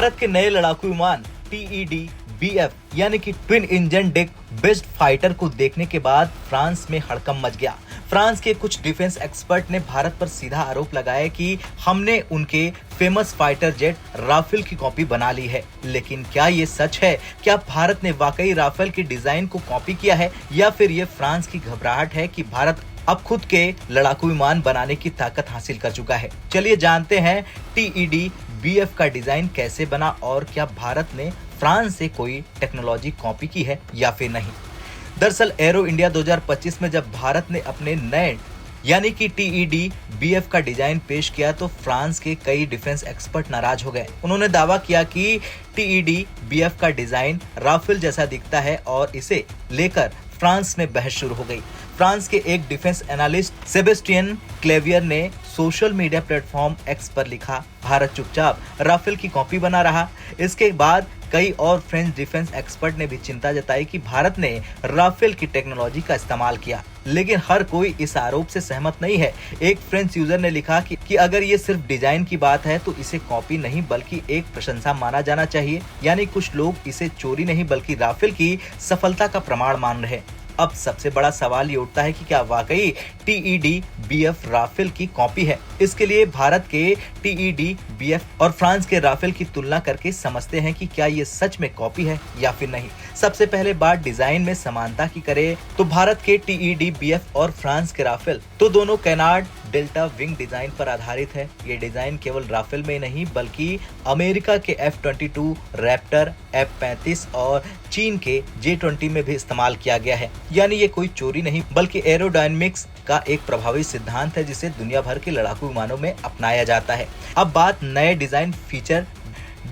भारत के नए लड़ाकू विमान टीईडी बीएफ यानी कि twin engine deck based fighter को देखने के बाद फ्रांस में हड़कंप मच गया। फ्रांस के कुछ डिफेंस एक्सपर्ट ने भारत पर सीधा आरोप लगाया कि हमने उनके फेमस फाइटर जेट राफेल की कॉपी बना ली है। लेकिन क्या ये सच है? क्या भारत ने वाकई राफेल के डिजाइन को कॉपी किया है या फिर ये फ्रांस की घबराहट है कि भारत अब खुद के लड़ाकू विमान बनाने की ताकत हासिल कर चुका है? चलिए जानते हैं टीईडी बीएफ का डिजाइन कैसे बना और क्या भारत ने फ्रांस से कोई टेक्नोलॉजी कॉपी की है या फिर नहीं। दरअसल एरो इंडिया 2025 में जब भारत ने अपने नए यानी कि टीईडी बीएफ का डिजाइन पेश किया तो फ्रांस के कई डिफेंस एक्सपर्ट नाराज हो गए। उन्होंने दावा किया कि टीईडी बीएफ का डिजाइन राफेल जैसा दिखता है और इसे लेकर फ्रांस में बहस शुरू हो गई। फ्रांस के एक डिफेंस एनालिस्ट सेबेस्टियन क्लेवियर ने सोशल मीडिया प्लेटफॉर्म एक्स पर लिखा, भारत चुपचाप राफेल की कॉपी बना रहा। इसके बाद कई और फ्रेंच डिफेंस एक्सपर्ट ने भी चिंता जताई कि भारत ने राफेल की टेक्नोलॉजी का इस्तेमाल किया, लेकिन हर कोई इस आरोप से सहमत नहीं है। एक फ्रेंच यूजर ने लिखा कि अगर ये सिर्फ डिजाइन की बात है तो इसे कॉपी नहीं बल्कि एक प्रशंसा माना जाना चाहिए। यानी कुछ लोग इसे चोरी नहीं बल्कि राफेल की सफलता का प्रमाण मान रहे। अब सबसे बड़ा सवाल ये उठता है कि क्या वाकई टीईडी बीएफ राफेल की कॉपी है? इसके लिए भारत के टीईडी बीएफ और फ्रांस के राफेल की तुलना करके समझते हैं कि क्या ये सच में कॉपी है या फिर नहीं। सबसे पहले बात डिजाइन में समानता की करें तो भारत के टीईडी बीएफ और फ्रांस के राफेल तो दोनों कैनार्ड डेल्टा विंग डिजाइन पर आधारित है। ये डिजाइन केवल राफेल में नहीं बल्कि अमेरिका के F-22 रैप्टर, F-35 और चीन के J-20 में भी इस्तेमाल किया गया है। यानी ये कोई चोरी नहीं बल्कि एरोडायनेमिक्स का एक प्रभावी सिद्धांत है जिसे दुनिया भर के लड़ाकू विमानों में अपनाया जाता है। अब बात नए डिजाइन फीचर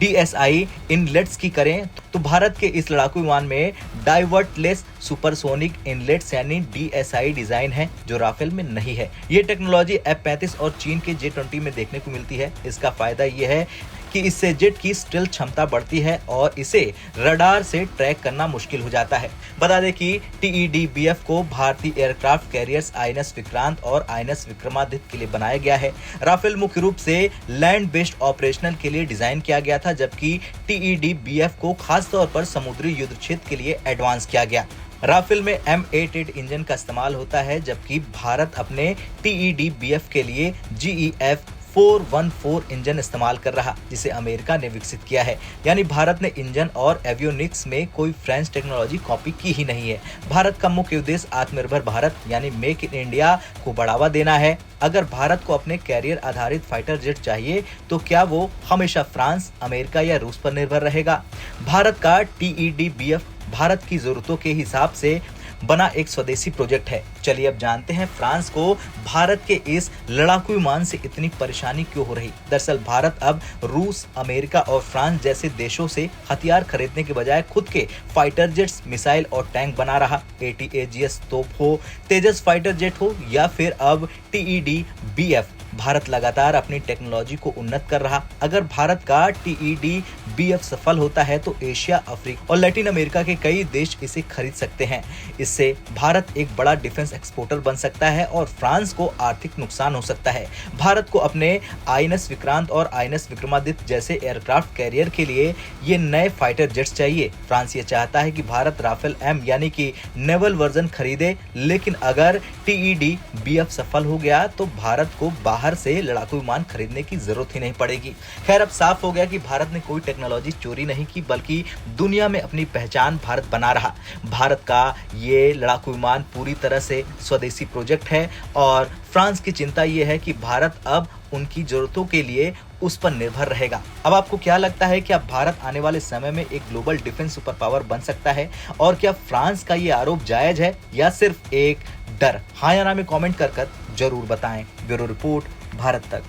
DSI इनलेट्स की करें तो भारत के इस लड़ाकू विमान में डाइवर्टलेस सुपरसोनिक इनलेट्स यानी DSI डिजाइन है जो राफेल में नहीं है। ये टेक्नोलॉजी F-35 और चीन के J-20 में देखने को मिलती है। इसका फायदा ये है कि इससे जेट की स्टेल्थ क्षमता बढ़ती है और इसे रडार से ट्रैक करना मुश्किल हो जाता है। बता दें कि टीईडी बीएफ को भारतीय एयरक्राफ्ट कैरियर्स INS विक्रांत और INS विक्रमादित्य के लिए बनाया गया है। राफेल मुख्य रूप से लैंड बेस्ड ऑपरेशनल के लिए डिजाइन किया गया था, जबकि टीईडी बीएफ को खास तौर पर समुद्री युद्ध क्षेत्र के लिए एडवांस किया गया। राफेल में M88 इंजन का इस्तेमाल होता है, जबकि भारत अपने टीईडी बीएफ के लिए GEF 414 इंजन इस्तेमाल कर रहा, जिसे अमेरिका ने विकसित किया है। यानी भारत ने इंजन और एवियोनिक्स में कोई फ्रेंच टेक्नोलॉजी कॉपी की ही नहीं है। भारत का मुख्य उद्देश्य आत्मनिर्भर भारत यानी मेक इन इंडिया को बढ़ावा देना है। अगर भारत को अपने कैरियर आधारित फाइटर जेट चाहिए तो क्या वो हमेशा फ्रांस, अमेरिका या रूस पर निर्भर रहेगा? भारत का टीईडी बीएफ भारत की जरूरतों के हिसाब से बना एक स्वदेशी प्रोजेक्ट है। चलिए अब जानते हैं फ्रांस को भारत के इस लड़ाकू विमान से इतनी परेशानी क्यों हो रही। दरअसल भारत अब रूस, अमेरिका और फ्रांस जैसे देशों से हथियार खरीदने के बजाय खुद के फाइटर जेट्स, मिसाइल और टैंक बना रहा। ATAGS तोप हो, तेजस फाइटर जेट हो या फिर अब टीईडी बीएफ, भारत लगातार अपनी टेक्नोलॉजी को उन्नत कर रहा। अगर भारत का टीईडी बीएफ सफल होता है तो एशिया, अफ्रीका और लैटिन अमेरिका के कई देश इसे खरीद सकते हैं। इससे भारत एक बड़ा डिफेंस एक्सपोर्टर बन सकता है और फ्रांस को आर्थिक नुकसान हो सकता है। भारत को अपने INS विक्रांत और INS विक्रमादित्य जैसे एयरक्राफ्ट कैरियर के लिए ये नए फाइटर जेट्स चाहिए। फ्रांस ये चाहता है कि भारत राफेल M यानी कि नेवल वर्जन खरीदे, लेकिन अगर टीईडी बीएफ सफल हो गया तो भारत को बाहर से लड़ाकू विमान खरीदने की जरूरत ही नहीं पड़ेगी। खैर, अब साफ हो गया कि भारत ने कोई टेक्नोलॉजी चोरी नहीं की बल्कि दुनिया में अपनी पहचान भारत बना रहा। भारत का ये लड़ाकू विमान पूरी तरह से स्वदेशी प्रोजेक्ट है और फ्रांस की चिंता ये है कि भारत अब उनकी जरूरतों के लिए उस पर निर्भर रहेगा। अब आपको क्या लगता है कि अब भारत आने वाले समय में एक ग्लोबल डिफेंस सुपर पावर बन सकता है? और क्या फ्रांस का ये आरोप जायज है या सिर्फ एक डर? हाँ या ना में कमेंट कर जरूर बताएं। ब्यूरो रिपोर्ट, भारत तक।